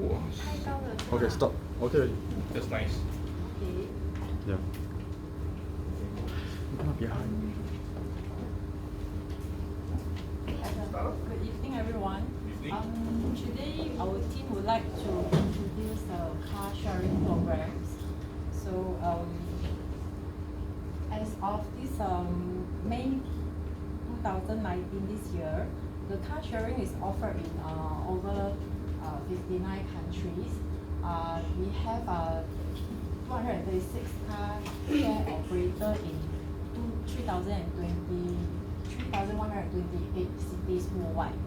Okay, stop. Okay. That's nice. Okay. Yeah. Behind. Good evening, everyone. Evening. Today, our team would like to introduce car sharing programs. So, as of this May 2019, this year, the car sharing is offered in over 59 countries. We have 236 car share operator in 3,128 cities worldwide.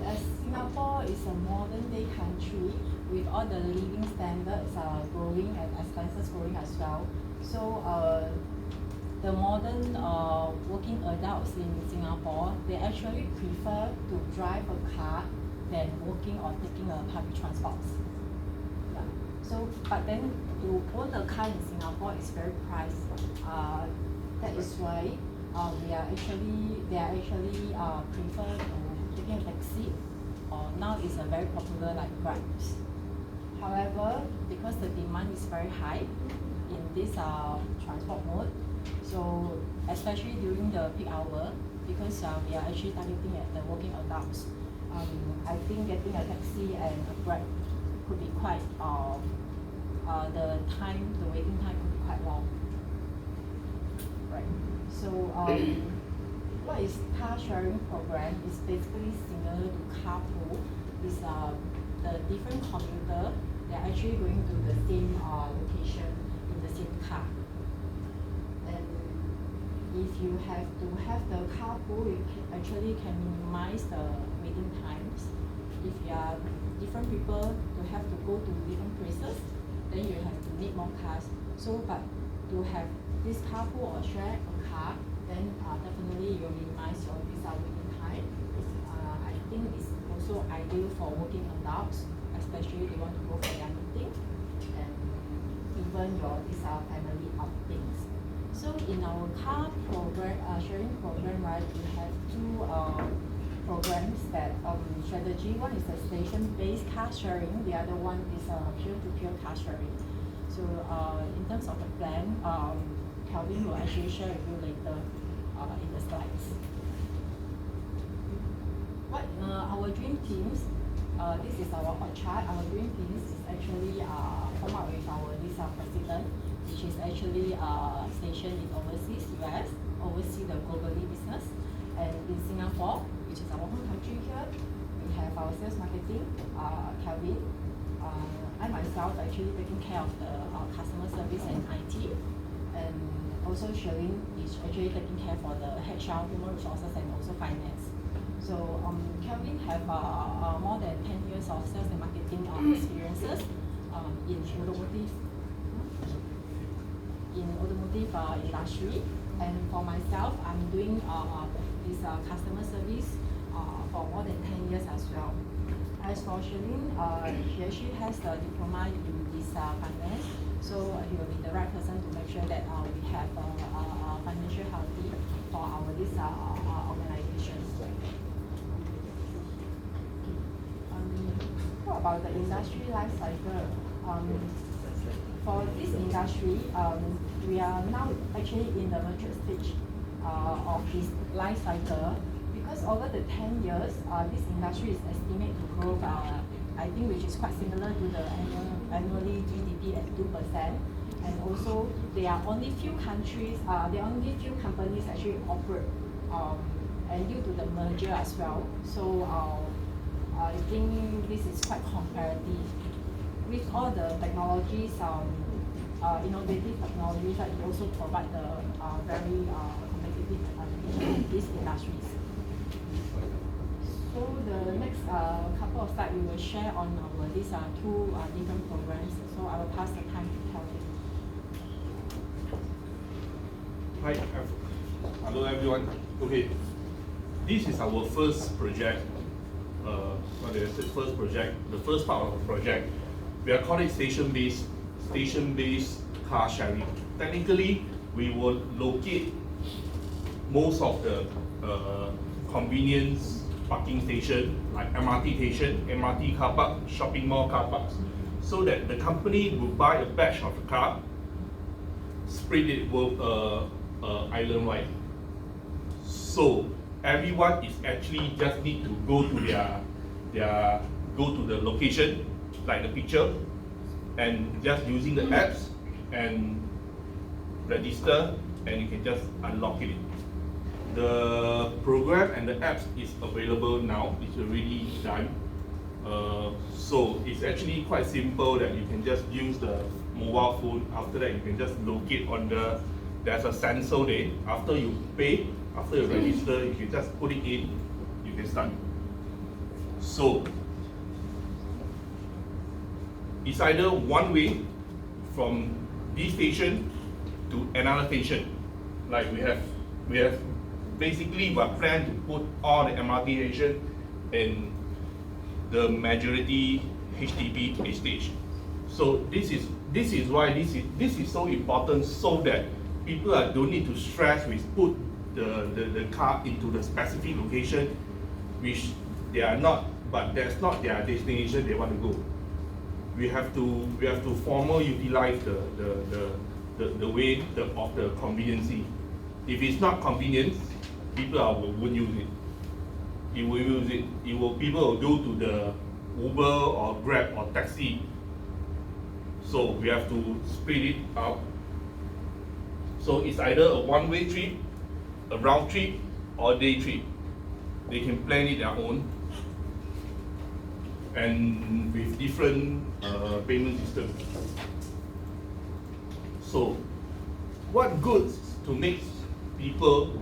As Singapore is a modern day country with all the living standards growing and expenses growing as well. So the modern working adults in Singapore, they actually prefer to drive a car than walking or taking a public transport. Yeah. So, but then to own a car in Singapore is very pricey. That is why they are actually prefer to taking a taxi, or now it's a very popular like Grab. However, because the demand is very high in this transport mode, so especially during the peak hour, because we are actually targeting at the working adults, I think getting a taxi and a Grab could be quite the waiting time could be quite long. Right. So what is car sharing program? Is basically similar to carpool. Is the different commuter, they're actually going to the same location in the same car. And if you have to have the carpool, you actually can minimize the waiting times. If you are different people to have to go to different places, then you have to need more cars. So, but to have this carpool or share a car, then definitely you minimize your visa waiting time. I think it's also ideal for working adults, especially they want to go for their meeting and even your family outings. So in our car program, sharing program, right, we have two programs that strategy. One is the station-based car sharing. The other one is peer-to-peer car sharing. So in terms of the plan, Calvin will actually share with you later in the slides. What our dream teams? This is our org chart. Our dream teams is actually come up with our president, which is actually stationed in overseas US, oversee the globally business, and in Singapore, which is our home country here, we have our sales marketing, Calvin. I myself actually taking care of the customer service and IT, and also Sherlyn is actually taking care for the HR, human resources, and also finance. So Calvin have more than 10 years of sales and marketing experiences in automotive industry, and for myself, I'm doing this customer service for more than 10 years as well. As for Sherlyn, she actually has a diploma in this finance, so he will be the right person to make sure that we have financial healthy for our organizations. What about the industry life cycle? For this industry, we are now actually in the mature stage of this life cycle. Because over the 10 years, this industry is estimated to grow, I think, which is quite similar to the annually GDP at 2%. And also, there are only few countries, there are only few companies actually operate, and due to the merger as well. So I think this is quite comparative. With all the technologies, innovative technologies that also provide the very competitive advantage in these industries. So the next couple of slides we will share on these two different programs. So I will pass the time to Calvin. Hi, hello everyone. Okay, this is our first project. First project, the first part of the project. We are calling it station-based car sharing. Technically, we will locate most of the convenience parking station like MRT station, MRT car park, shopping mall car parks, so that the company will buy a batch of the car, spread it island-wide. So everyone is actually just need to go to the location, like the picture, and just using the apps and register, and you can just unlock it. The program and the apps is available now. It's already done. So it's actually quite simple that you can just use the mobile phone. After that, you can just locate on there's a sensor there. After you pay, after you register, you can just put it in, you can start. So it's either one way from this station to another station. Like we have basically we plan to put all the MRT station in the majority HDB stage. So this is why this is so important, so that people don't need to stress with put the car into the specific location which they are not, but that's not their destination they want to go. We have to formally utilize the way of the conveniency. If it's not convenient, people won't use it. People will go to the Uber or Grab or taxi. So we have to split it out. So it's either a one-way trip, a round trip, or a day trip. They can plan it their own, and with different payment system. So what good to make people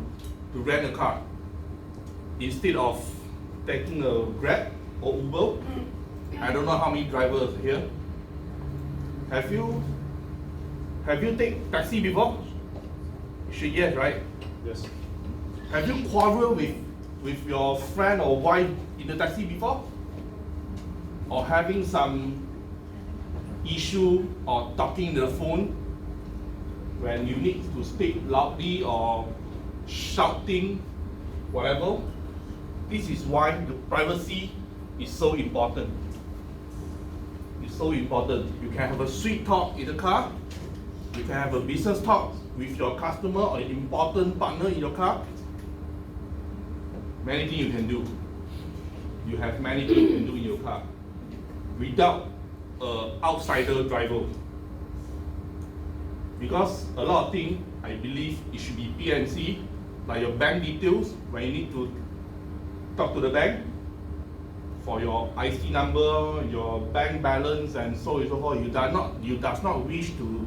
to rent a car instead of taking a Grab or Uber? I don't know how many drivers here. Have you taken taxi before? You should, yes, right? Yes. Have you quarreled with your friend or wife in the taxi before? Or having some issue or talking on the phone when you need to speak loudly or shouting, whatever? This is why the privacy is so important. It's so important. You can have a sweet talk in the car. You can have a business talk with your customer or important partner in your car. Many things you can do. You have many things you can do in your car without an outsider driver. Because a lot of things, I believe it should be PNC, like your bank details, when you need to talk to the bank for your IC number, your bank balance, and so on and so forth. You does not wish to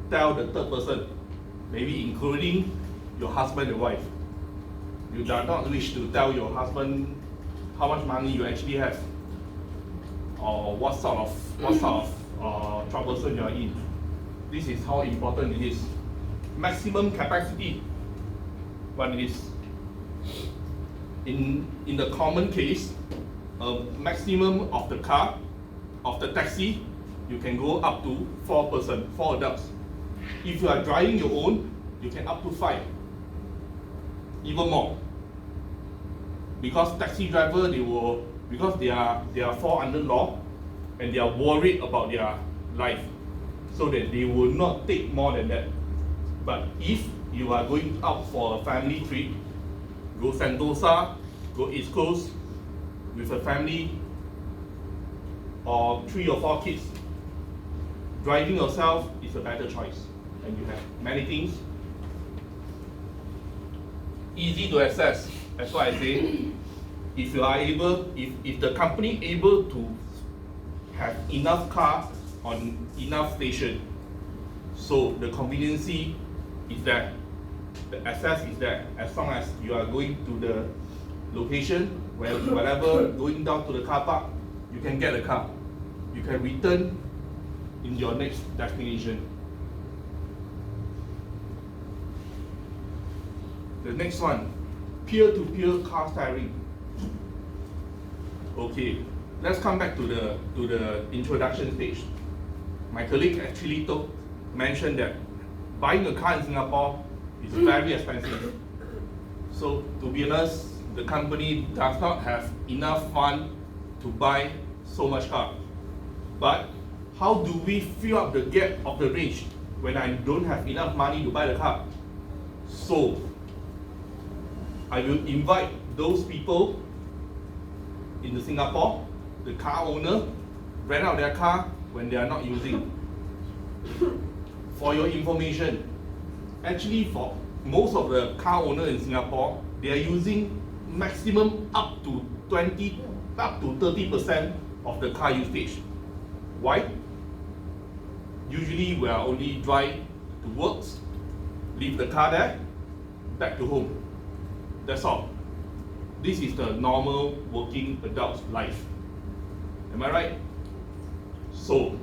tell the third person, maybe including your husband and wife. You do not wish to tell your husband how much money you actually have, or what sort of troublesome you are in. This is how important it is. Maximum capacity, what it is. In the common case, a maximum of the car, of the taxi, you can go up to 4 adults. If you are driving your own, you can up to 5, even more. Because taxi driver, because they are fall under law, and they are worried about their life, so that they will not take more than that. But if you are going out for a family trip, go Sentosa, go East Coast with a family or 3 or 4 kids, driving yourself is a better choice, and you have many things easy to access. That's why I say, if you are able, if the company able to have enough car on enough station, so the conveniency is there, the access is there. As long as you are going to the location, wherever going down to the car park, you can get a car. You can return in your next destination. The next one, peer-to-peer car sharing. Okay, let's come back to the introduction stage. My colleague actually mentioned that buying a car in Singapore is very expensive. So to be honest, the company does not have enough fund to buy so much car. But how do we fill up the gap of the range when I don't have enough money to buy the car? So I will invite those people in the Singapore, the car owner, rent out their car when they are not using. For your information, actually for most of the car owners in Singapore, they are using maximum up to 30% of the car usage. Why? Usually we are only drive to work, leave the car there, back to home. That's all. This is the normal working adult's life. Am I right? So,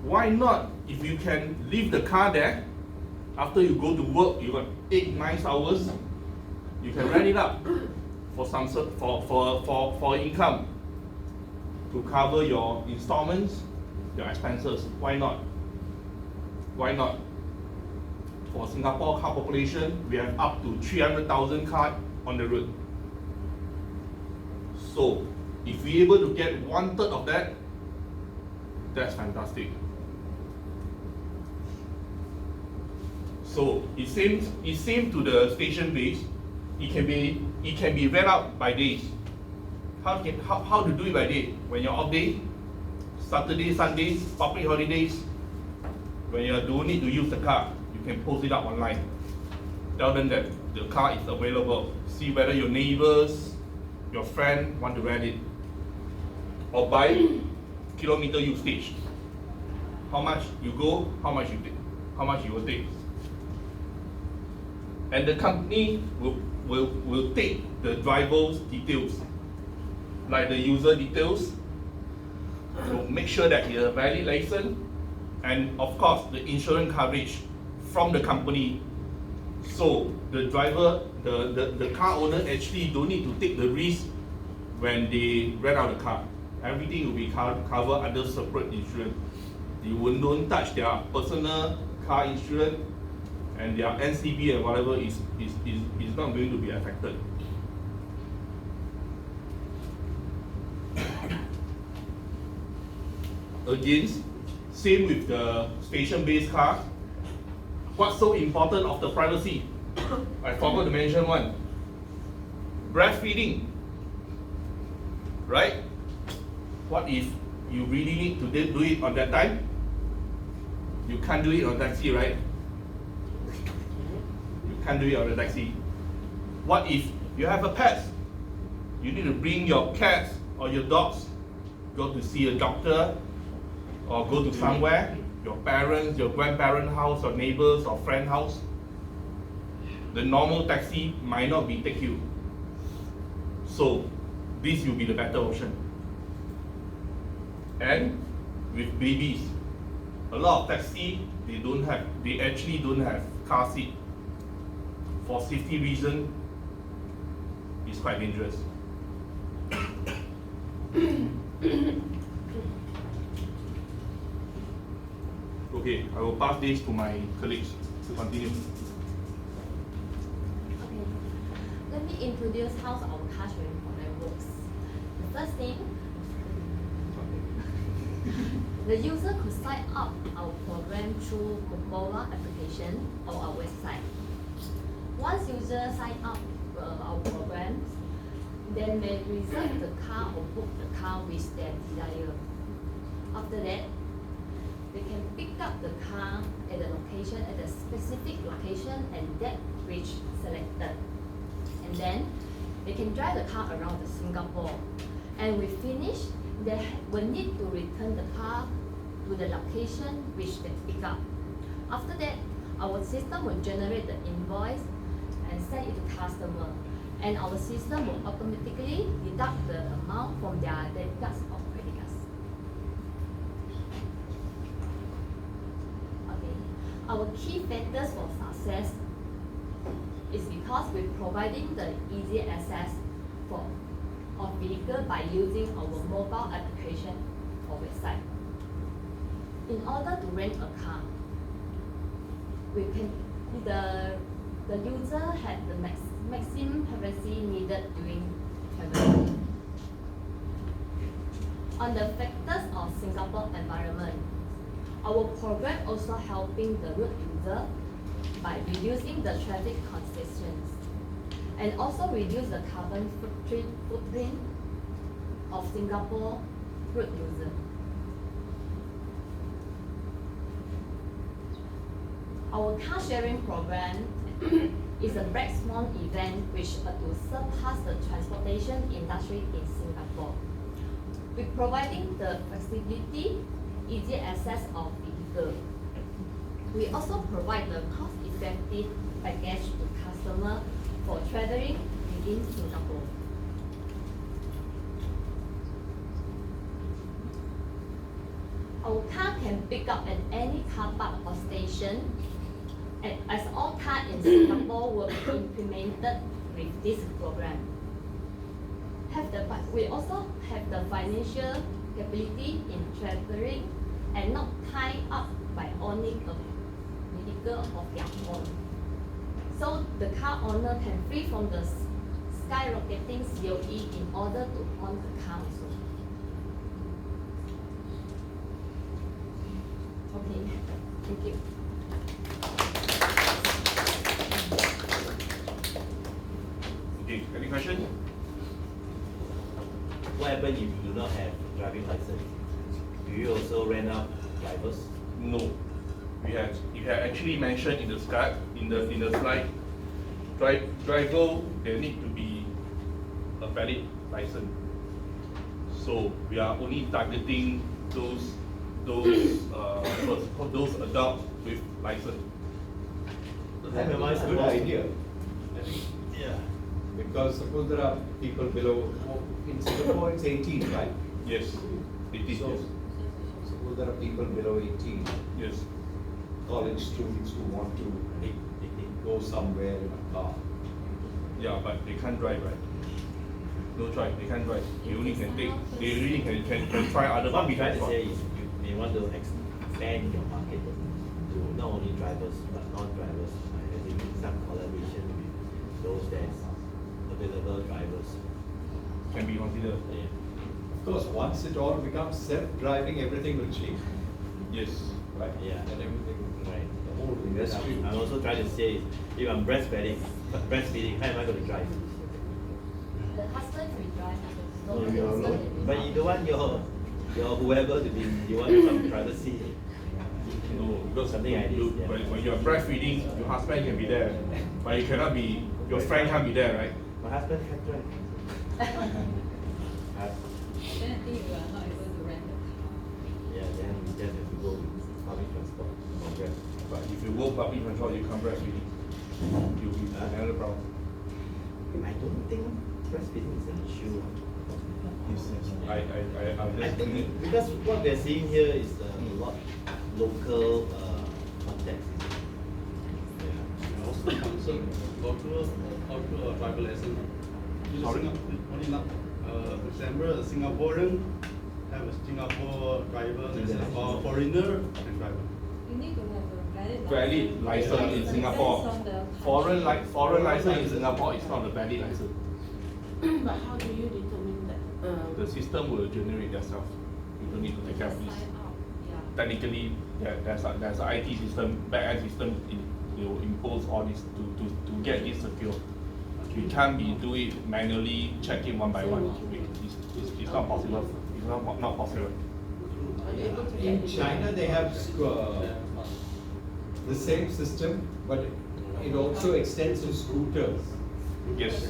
why not, if you can leave the car there, after you go to work, you got 8-9 hours, you can rent it up for some for income to cover your installments, your expenses. Why not? Why not? For Singapore car population, we have up to 300,000 cars on the road. So, if we're able to get 1/3 of that, that's fantastic. So it seems to the station base, it can be rent out by days. How to do it by day? When you're off day, Saturday, Sundays, public holidays, when you don't need to use the car, you can post it up online. Tell them that the car is available. See whether your neighbors, your friend want to rent it. Or by kilometer usage. How much you go, how much you take, how much you will take. And the company will take the driver's details, like the user details, to make sure that he has a valid license, and of course the insurance coverage from the company. So the driver, the car owner actually don't need to take the risk when they rent out the car. Everything will be covered under separate insurance. You will don't touch their personal car insurance, and their NCB and whatever is not going to be affected. Again, same with the station-based car. What's so important of the privacy? I forgot to mention one. Breastfeeding. Right? What if you really need to do it on that time? You can't do it on taxi, right? You can't do it on the taxi. What if you have a pet? You need to bring your cats or your dogs, go to see a doctor, or go to somewhere, your parents, your grandparents' house, or neighbors, or friend house. The normal taxi might not be take you. So this will be the better option. And with babies, a lot of taxi they actually don't have car seat. For safety reason, it's quite dangerous. Okay, I will pass this to my colleagues to continue. Okay, let me introduce how our car sharing program works. The first thing, the user could sign up our program through mobile application or our website. Once user sign up our program, then they reserve the car or book the car with their desire. After that, they can pick up the car at the location, at the specific location and that which selected. And then they can drive the car around the Singapore. And we finish, they will need to return the car to the location which they pick up. After that, our system will generate the invoice and send it to customer. And our system will automatically deduct the amount from their debit cards or credit cards. Okay. Our key factors for success is because we're providing the easy access of vehicle by using our mobile application or website. In order to rent a car, the user had the maximum privacy needed during travel. On the factors of Singapore environment, our program also helping the road user by reducing the traffic congestions and also reduce the carbon footprint of Singapore road user. Our car sharing program is a black swan event which to surpass the transportation industry in Singapore. With providing the flexibility, easy access of vehicle. We also provide the cost-effective package to customer for traveling within Singapore. Our car can pick up at any car park or station, and as all cars in Singapore will be implemented with this program. We also have the financial capability in traveling and not tied up by owning a vehicle of their own. So the car owner can free from the skyrocketing COE in order to own the car also. Okay, thank you. Okay, any question? What happens if you do not have driving license? Do you also rent out drivers? No. You had actually mentioned in the slide, driver, they need to be a valid license. So we are only targeting those adults with license. That reminds Good me of- idea. I think, Yeah. because suppose there are people below, in Singapore it's 18, right? Yes, it is. So, Yes. suppose there are people below 18, Yes. college students who want to go somewhere in a car. Yeah, but they can't drive, right? No choice, they can't drive. They only can take. They really can try other What we public try to transport. say is you may want to expand your market to not only drivers but non-drivers by having some collaboration with those that's available drivers. Can be considered. Yeah. Of course, once it all becomes self-driving, everything will change, Yes. right? Yeah. And everything, Right. the whole industry. I'm also trying to say if I'm breastfeeding, how am I going to drive? The husband will drive. No, but you don't want your whoever to be, you want some privacy. No, because Something like this, yeah. when you are breastfeeding, your husband can be there, but you cannot be. Your friend can't be there, right? My husband can drive. Then I think you are not able to rent the car. Yeah, then we just have to go with public transport or Grab. But if you go public transport, you can't breastfeeding. You'll be another problem. I don't think breastfeeding is an issue. I'm I just think because what we are seeing here is a lot local context. Yeah. Also concerned go through a driver lesson. Sorry? Only now, for example, a Singaporean have a Singapore driver license or foreigner and driver. You need to have a valid license in Singapore. Foreign license in Singapore is not a valid license. But how do you determine that? The system will generate themselves. You don't need to take care of this. Technically, there's an IT system, back-end system will impose all this to get this secure. We can't be do it manually, check it one by one. It's not possible. It's not possible. In China, they have the same system, but it also extends to scooters, Yes,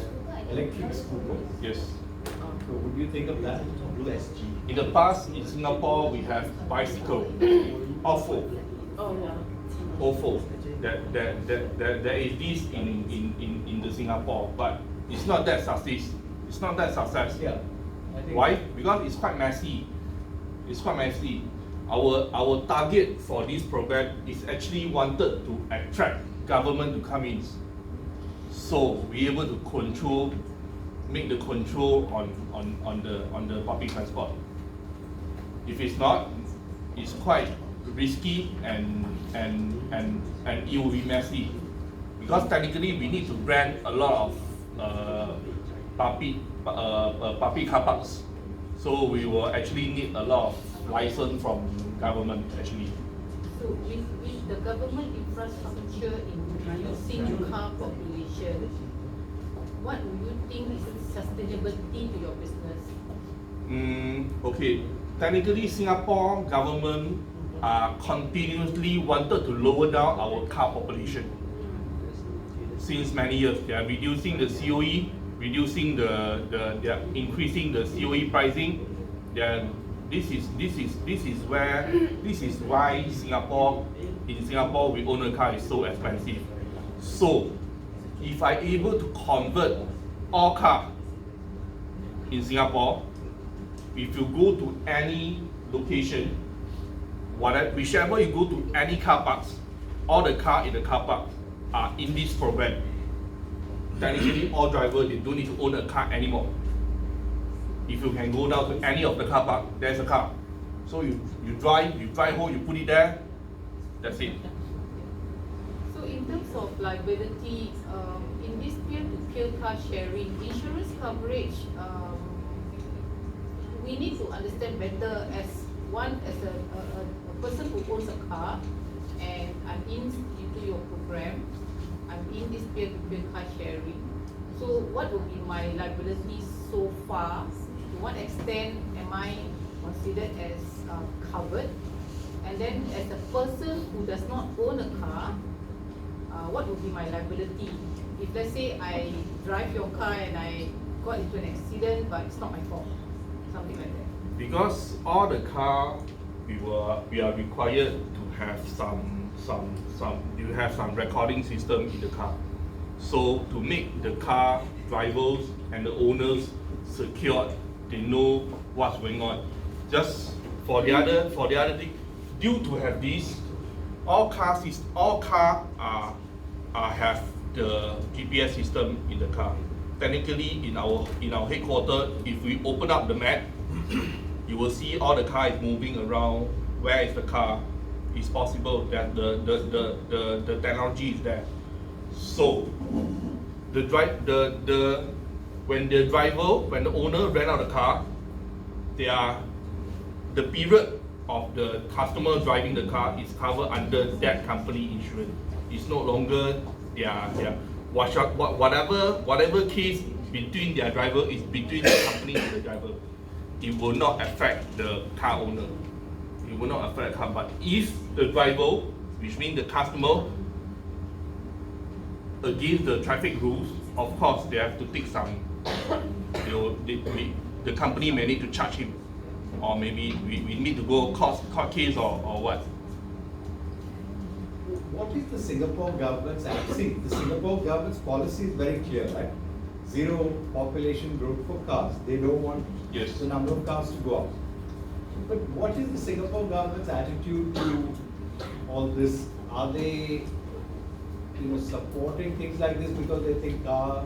electric scooters. yes. So would you think of that? Blue SG. In the past, in Singapore, we have bicycle, OFO, Oh, yeah. OFO. That is this in the Singapore, but it's not that success. It's not that success. Yeah. I think- Why? Because it's quite messy. It's quite messy. Our target for this program is actually wanted to attract government to come in, so we able to make the control on the public transport. If it's not, it's quite risky and it will be messy. because technically we need to rent a lot of public car parks. So we will actually need a lot of license from government actually. So with the government infrastructure in reducing car population, what do you think is sustainability to your business? Okay, technically Singapore government continuously wanted to lower down our car population. Since many years, they are reducing the COE, reducing they are increasing the COE pricing. This is why in Singapore we own a car is so expensive. So if I able to convert all car in Singapore, if you go to any location, whichever you go to any car parks, all the car in the car park are in this program. Technically, all drivers, they don't need to own a car anymore. If you can go down to any of the car park, there's a car. So you drive home, you put it there, that's it. So in terms of liability, in this peer-to-peer car sharing, insurance coverage, we need to understand better as a person who owns a car, and I'm into your program, I'm in this peer-to-peer car sharing. So what will be my liability so far? To what extent am I considered as covered? And then as a person who does not own a car, what would be my liability? If let's say I drive your car and I got into an accident, but it's not my fault, something like that. Because all the car, we are required to have some recording system in the car. So to make the car drivers and the owners secure, they know what's going on. Just for the other thing, due to have this, all car have the GPS system in the car. Technically, in our headquarters, if we open up the map, you will see all the car is moving around. Where is the car? It's possible that the technology is there. So when the owner rent out the car, the period of the customer driving the car is covered under that company insurance. It's no longer whatever case between their driver is between the company and the driver. It will not affect the car owner. It will not affect the car. But if the driver, which means the customer, against the traffic rules, of course they have to take some. The company may need to charge him, or maybe we need to go court case or what. What is the Singapore government's actually? The Singapore government's policy is very clear, right? Zero population growth for cars. They don't want the number of cars to go up. But what is the Singapore government's attitude to all this? Are they, supporting things like this because they think car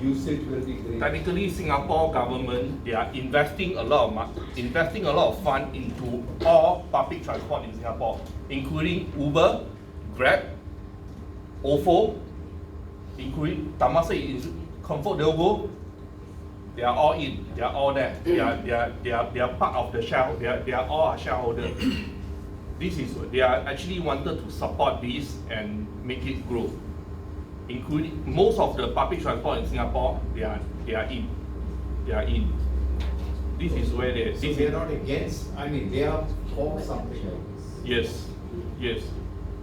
usage will be great? Technically, Singapore government, they are investing a lot of fund into all public transport in Singapore, including Uber, Grab, Ofo, including Temasek, ComfortDelGro. They are all in. They are all there. They are part of the share. They are all a shareholder. They are actually wanted to support this and make it grow. Including most of the public transport in Singapore, they are in. They are in. This is where they. So they are not against. They are for something like this. Yes.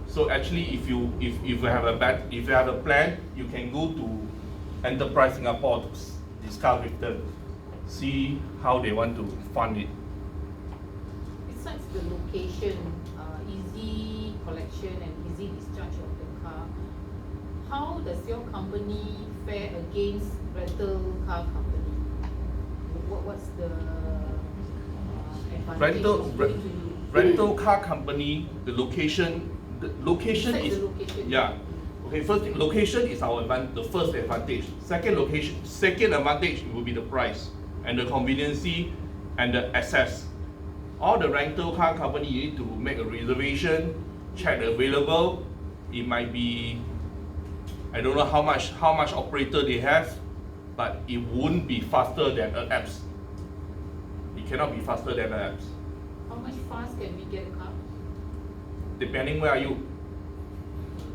So actually, if you have a plan, you can go to Enterprise Singapore to discuss with them, see how they want to fund it. Besides the location, easy collection and easy discharge of the car, how does your company fare against rental car company? What's the advantage of going to you? Rental car company, the location Besides is the location. yeah. Okay, first location is the first advantage. Second advantage will be the price and the conveniency and the access. All the rental car company, you need to make a reservation, check the available. It might be I don't know how much operator they have, but it won't be faster than an apps. It cannot be faster than an apps. How much fast can we get a car? Depending where are you.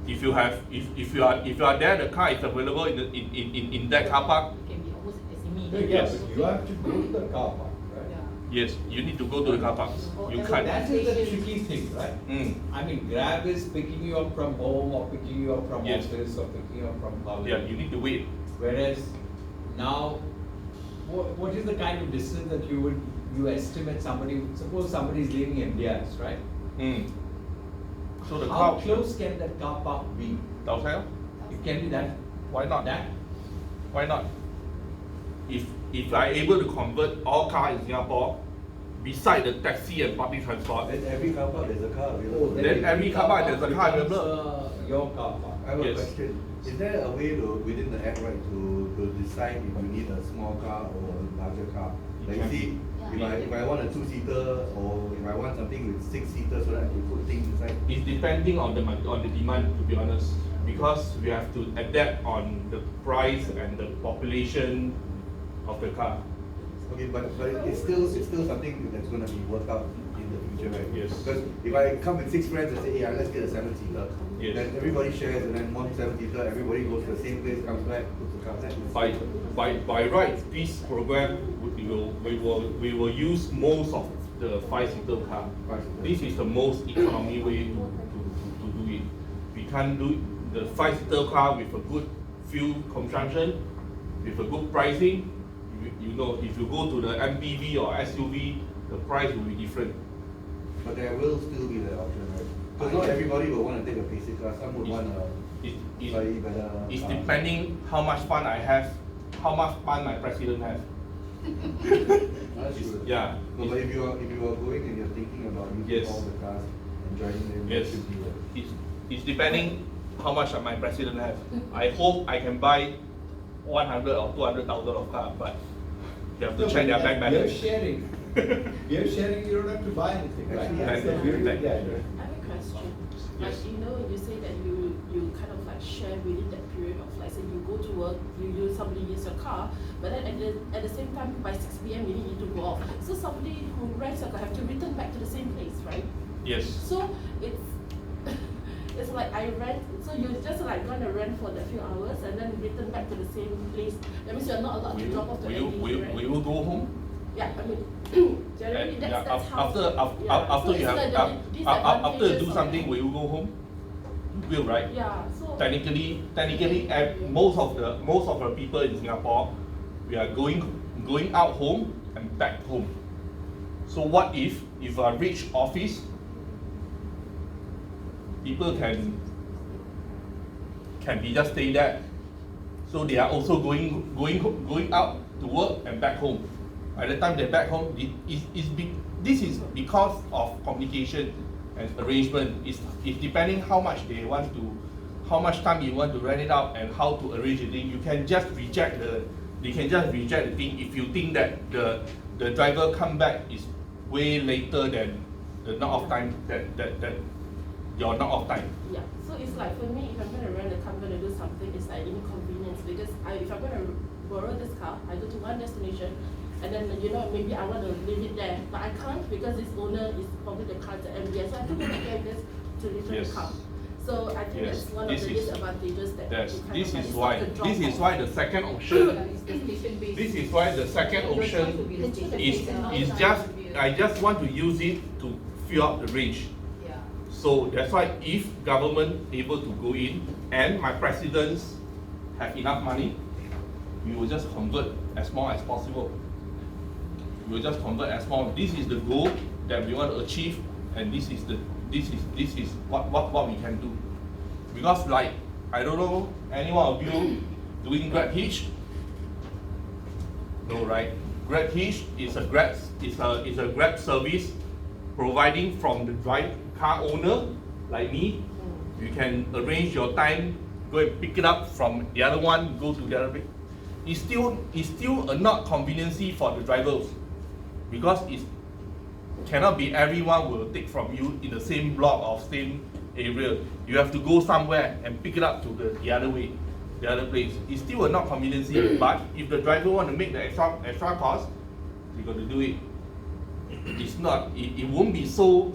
If you are there, the car is available in that car park. It can be almost as No, immediate. yeah, but you have to go to the car park, right? Yeah. Yes, you need to go to the car park. You So can't. that is the tricky thing, right? Mm. I mean, Grab is picking you up from home or picking you up from Yes. office or picking you up from college. Yeah, you need to wait. Whereas now, what is the kind of distance that you estimate somebody, suppose somebody is living in MDRs, right? Mm. So the How car. close can that car park be? Downstairs? It can be that, Why not? that? Why not? If I able to convert all cars in Singapore, beside the taxi and public transport, Then every car park there's a car Oh, available. Then every car park there's a car becomes, available. Your car park. I have a Yes. question. Is there a way to, within the app, right, to decide if you need a small car or a larger car? Like you see, if I want a 2-seater or if I want something with 6 seaters so that I can put things inside. it's depending on the demand, to be honest, because we have to adapt on the price and the population of the car. Okay, but it's still something that's gonna be worked out in the future, right? Yes. Because if I come with 6 friends and say, yeah, let's get a 7-seater, Yes. then everybody shares and then one 7-seater, everybody goes to the same place, comes back, puts the car back. By right, this program we will use most of the 5-seater car. 5-seater. This is the most economy way to do it. We can't do the 5-seater car with a good fuel consumption, with a good pricing. You know, if you go to the MPV or SUV, the price will be different. But there will still be that option, right? Because not everybody will want to take a basic car, some would want a It, slightly better it's car. depending how much fun I have, how much fun my president has. That's true. Yeah. No, but if you are going and you're thinking about using Yes. all the cars and driving them, that Yes, should be a- it's depending how much my president has. I hope I can buy 100 or 200,000 of car, but you have to No, check their but bank You're balance. sharing. You're sharing, you don't have to buy anything, right? Actually, That's the yes. beauty of the idea. I have a question. Like, Yes. you know, you say that you kind of like share within that period of like, say you go to work, somebody use your car, but then at the same time by 6 p.m. you need to go off. So somebody who rents a car have to return back to the same place, right? Yes. So it's it's like I rent, so you're just like gonna rent for the few hours and then return back to the same place. That means you're not allowed to drop off to anything, right? Will you go home? Yeah, I mean, generally And, that's how. after So you it's have like the after you do disadvantages of something, that. will you go home? You will, right? Yeah, so. Technically, most of the people in Singapore, we are going out home and back home. So what if I reach office, people can be just stay there. So they are also going out to work and back home. By the time they're back home, this is because of communication and arrangement. It's depending how much time you want to rent it out and how to arrange the thing. They can just reject the thing if you think that the driver come back is way later than the knock off time that your knock off time. Yeah, so it's like for me, if I'm going to rent a car, I'm going to do something, it's like inconvenience because if I'm going to borrow this car, I go to one destination and then, you know, maybe I want to leave it there, but I can't because this owner is probably the car's at MBS, so I have to go back there just to return Yes. the car. So I think Yes, that's one of this the is- disadvantages that Yes, you kind this of like is stop why the drop this is off. why the second option It's the station based. this is why the second option is just I just want to use it to fill up the range. Yeah. So that's why if government able to go in and my presidents have enough money, we will just convert as small as possible. We will just convert as small. This is the goal that we want to achieve, and this is what we can do. Because like I don't know any one of you doing Grab Hitch. No, right? Grab Hitch is a Grab service providing from the car owner like me. You can arrange your time, go and pick it up from the other one, go to the other place. It's still a not conveniency for the drivers because it cannot be everyone will take from you in the same block or same area. You have to go somewhere and pick it up to the other way. the other place. It's still a not conveniency, but if the driver want to make the extra cost, they got to do it. It's not. It won't be so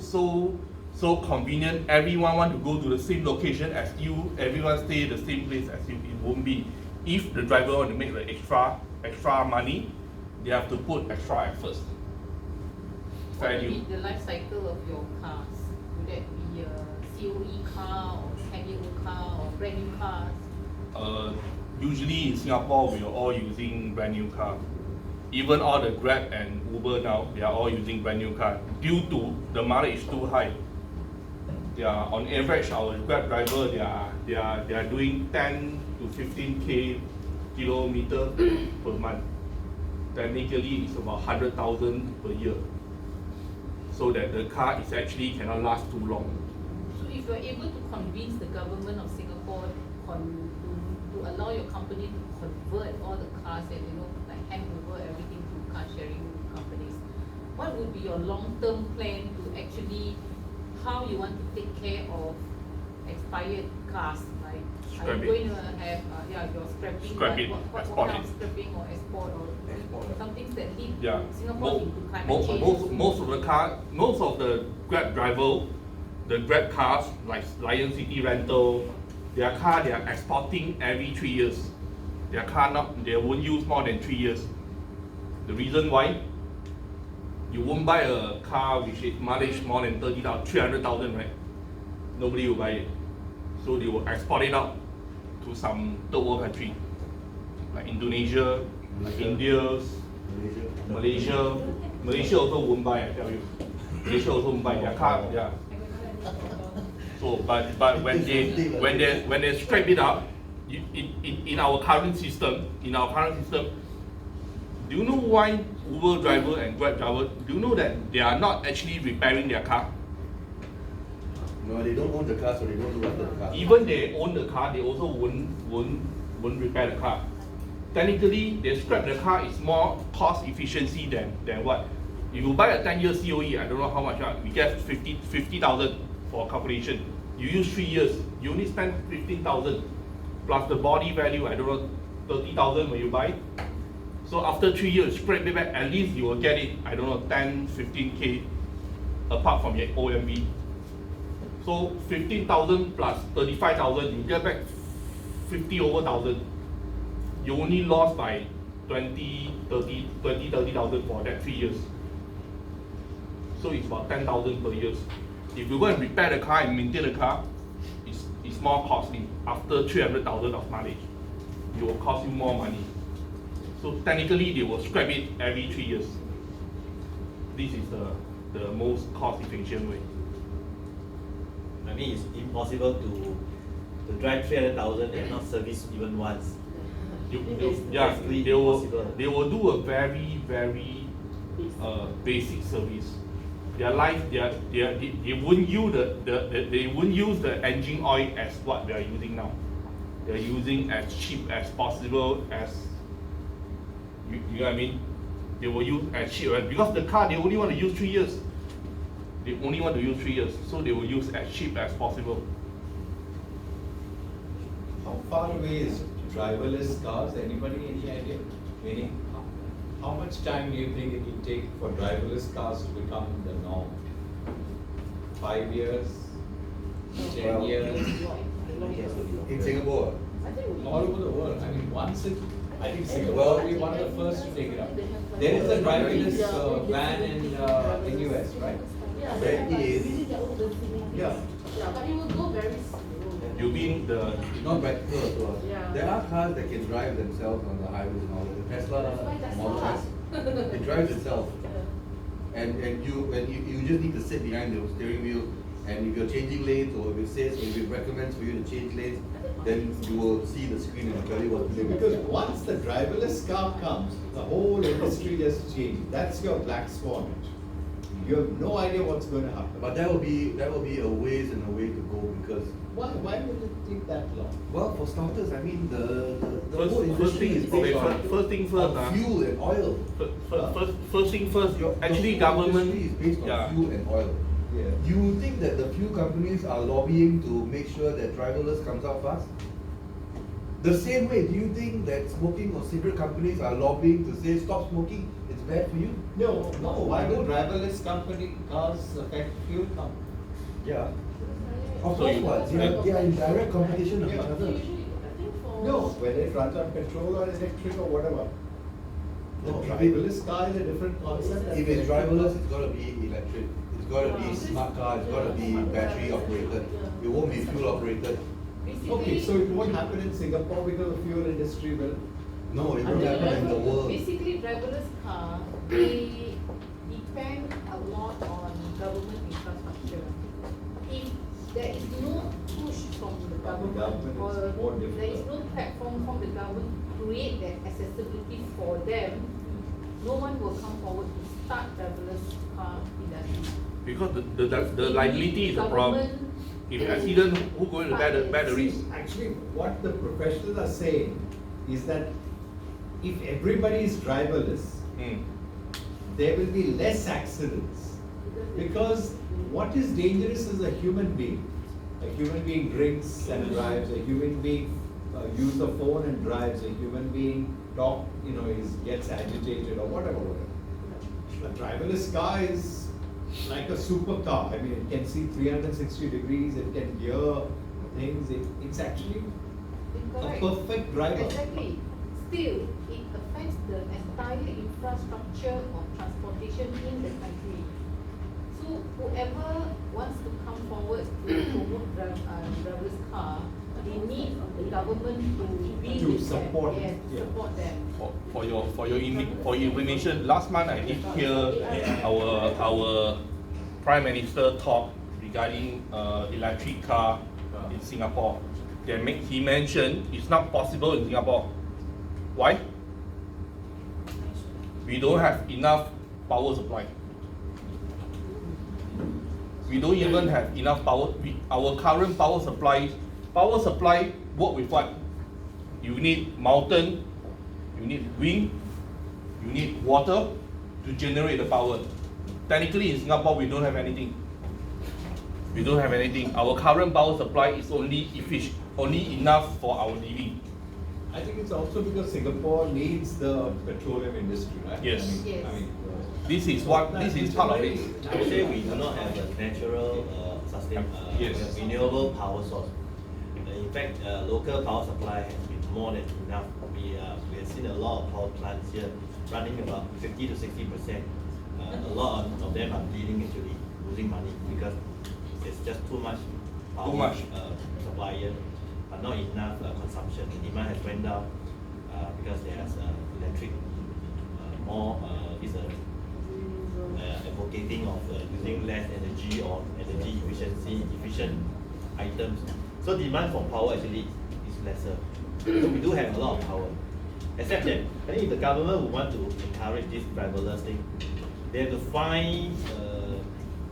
convenient. Everyone want to go to the same location as you. Everyone stay the same place as you. It won't be. If the driver want to make the extra money, they have to put extra effort. What would be the life cycle of your cars? Would that be a COE car or 10-year-old car or brand new cars? Usually in Singapore, we are all using brand new car. Even all the Grab and Uber now, they are all using brand new car. Due to the mileage too high. On average, our Grab driver, they are doing 10 to 15k kilometer per month. Technically, it's about 100,000 per year. So that the car is actually cannot last too long. So if you're able to convince the government of Singapore to allow your company to convert all the cars and like hand over everything to car sharing companies, what would be your long-term plan to actually how you want to take care of expired cars? Like are you going to have your scrapping? What kind of scrapping or export or some things that lead Singapore into climate change? Most of the Grab driver, the Grab cars like Lion City Rental, their car they are exporting every 3 years. Their car they won't use more than 3 years. The reason why? You won't buy a car which is mileage more than 300,000, right? Nobody will buy it. So they will export it out to some third world country like Indonesia, like India, Malaysia. Malaysia also won't buy, I tell you. Malaysia also won't buy their car, So, but when they scrape it up, in our current system, do you know why Uber driver and Grab driver, do you know that they are not actually repairing their car? No, they don't own the car, so they don't look after the car. Even they own the car, they also won't repair the car. Technically, they scrap the car is more cost efficiency than what? If you buy a 10-year COE, I don't know how much, we get 50,000 for calculation. You use 3 years, you only spend 15,000 plus the body value, I don't know, 30,000 when you buy. So after 3 years, scrape it back, at least you will get it, I don't know, 10, 15k apart from your OMV. So 15,000 plus 35,000, you get back 50 over 1,000. You only lost by 30,000 for that 3 years. So it's about 10,000 per year. If you go and repair the car and maintain the car, it's more costly. After 300,000 of mileage, it will cost you more money. So technically, they will scrap it every 3 years. This is the most cost-efficient way. I mean, it's impossible to drive 300,000 and not service even once. They will do a very basic service. They won't use the engine oil as what they are using now. They are using as cheap as possible as you know what I mean. They will use as cheap because the car they only want to use 3 years. They only want to use 3 years, so they will use as cheap as possible. How far away is driverless cars? Anybody any idea? Meaning, how much time do you think it will take for driverless cars to become the norm? 5 years? 10 years? In Singapore? All over the world. I mean, I think Singapore will be one of the first to take it up. There is a driverless van in US, right? There is. Yeah. But it will go very slow. You mean the Not practical as well. Yeah. There are cars that can drive themselves on the highways and all that. The Tesla Model S, it drives itself. And you just need to sit behind the steering wheel, and if you're changing lanes or if it says, if it recommends for you to change lanes, then you will see the screen and tell you what to do. Because once the driverless car comes, the whole industry just changes. That's your black swan. You have no idea what's going to happen. But that will be a ways and a way to go because Why would it take that long? well, for starters, I mean the First- whole first industry thing is is- based okay, on first thing first, on fuel and oil. first thing first, The actually whole government, industry is based on fuel and oil. Yeah. You think that the fuel companies are lobbying to make sure that driverless comes out fast? The same way, do you think that smoking or cigarette companies are lobbying to say stop smoking, it's bad for you? No, why would driverless cars affect fuel companies? Yeah. Of course, what? They are in direct competition with each other. Usually, I think for. No, whether it runs on petrol or electric or whatever. The No, driverless car is a different concept. If it's driverless, it's gotta be electric. It's gotta be smart car, it's gotta be battery operated. It won't be fuel operated. Okay, so it won't happen in Singapore because the fuel industry will. No, it won't happen in the world. Basically, driverless car, they depend a lot on government infrastructure. If there is no push from the government or is more there is difficult. no platform from the government to create that accessibility for them, no one will come forward to start driverless car industry. Because the liability is a problem. Government If accident, who going to bear the risk? Actually, what the professionals are saying is that if everybody is driverless, there will be less accidents. Because what is dangerous is a human being. A human being drinks and drives, a human being uses the phone and drives, a human being gets agitated or whatever. A driverless car is like a supercar. I mean, it can see 360 degrees, it can hear things, it's actually a Correct. perfect driver. Exactly. Still, it affects the entire infrastructure of transportation in the country. So whoever wants to come forward to promote driverless car, they need the government to be To with support them. Yes, it, yeah. support them. For your information, last month I did hear our Prime Minister talk regarding electric car in Singapore. He mentioned it's not possible in Singapore. Why? We don't have enough power supply. We don't even have enough power. Our current power supply work with what? You need mountain, you need wind, you need water to generate the power. Technically in Singapore we don't have anything. We don't have anything. Our current power supply is only efficient, only enough for our living. I think it's also because Singapore needs the petroleum industry, right? Yes. Yes. This is part of it. I would say we do not have a natural, Yes. renewable power source. In fact, local power supply has been more than enough. We have seen a lot of power plants here running about 50 to 60%. A lot of them are bleeding, actually losing money because there's just too much power supply here, but not enough consumption. The demand has went down because there's electric more is advocating of using less energy or energy efficient items. So demand for power actually is lesser. So we do have a lot of power. Except that I think if the government would want to encourage this driverless thing, they have to find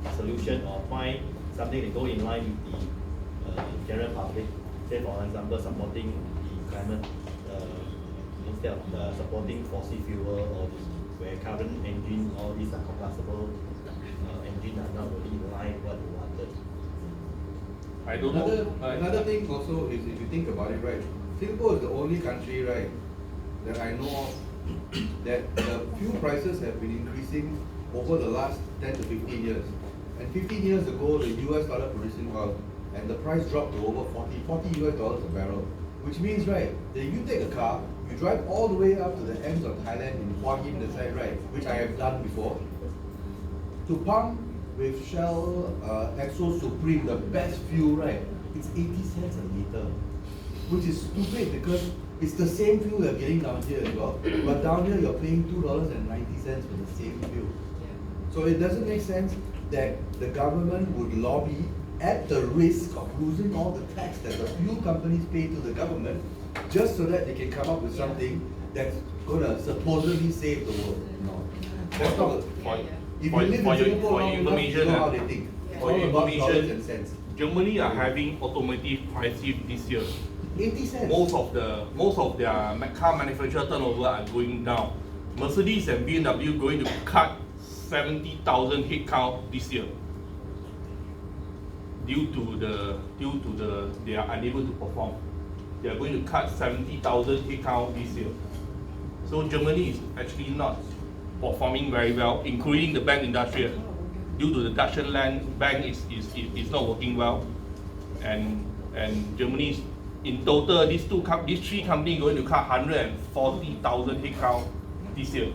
a solution or find something that go in line with the general public. Say for example, supporting the climate instead of supporting fossil fuel or where current engine, all these are combustible engine are not really in line with what we wanted. I don't know. Another thing also is, if you think about it, right, Singapore is the only country, right, that I know of that the fuel prices have been increasing over the last 10 to 15 years. And 15 years ago, the US started producing oil and the price dropped to over $40 US a barrel. Which means, right, that you take a car, you drive all the way up to the ends of Thailand in Hua Hin, the side, right, which I have done before, to pump with Shell Exo Supreme, the best fuel, right, it's 80 cents a liter, which is stupid because it's the same fuel you're getting down here as well, but down here you're paying $2.90 for the same fuel. So it doesn't make sense that the government would lobby at the risk of losing all the tax that the fuel companies pay to the government just so that they can come up with something that's gonna supposedly save the world. No. That's not. If you live in Singapore long enough, you know how they think. It's For all your about dollars information, and cents. Germany are having automotive crisis this year. 80 cents. Most of their car manufacturer turnover are going down. Mercedes and BMW going to cut 70,000 headcount this year due to they are unable to perform. they are going to cut 70,000 headcount this year. So Germany is actually not performing very well, including the bank industry. Due to the Dutch bank is not working well, and Germany is, in total these three companies going to cut 140,000 headcount this year.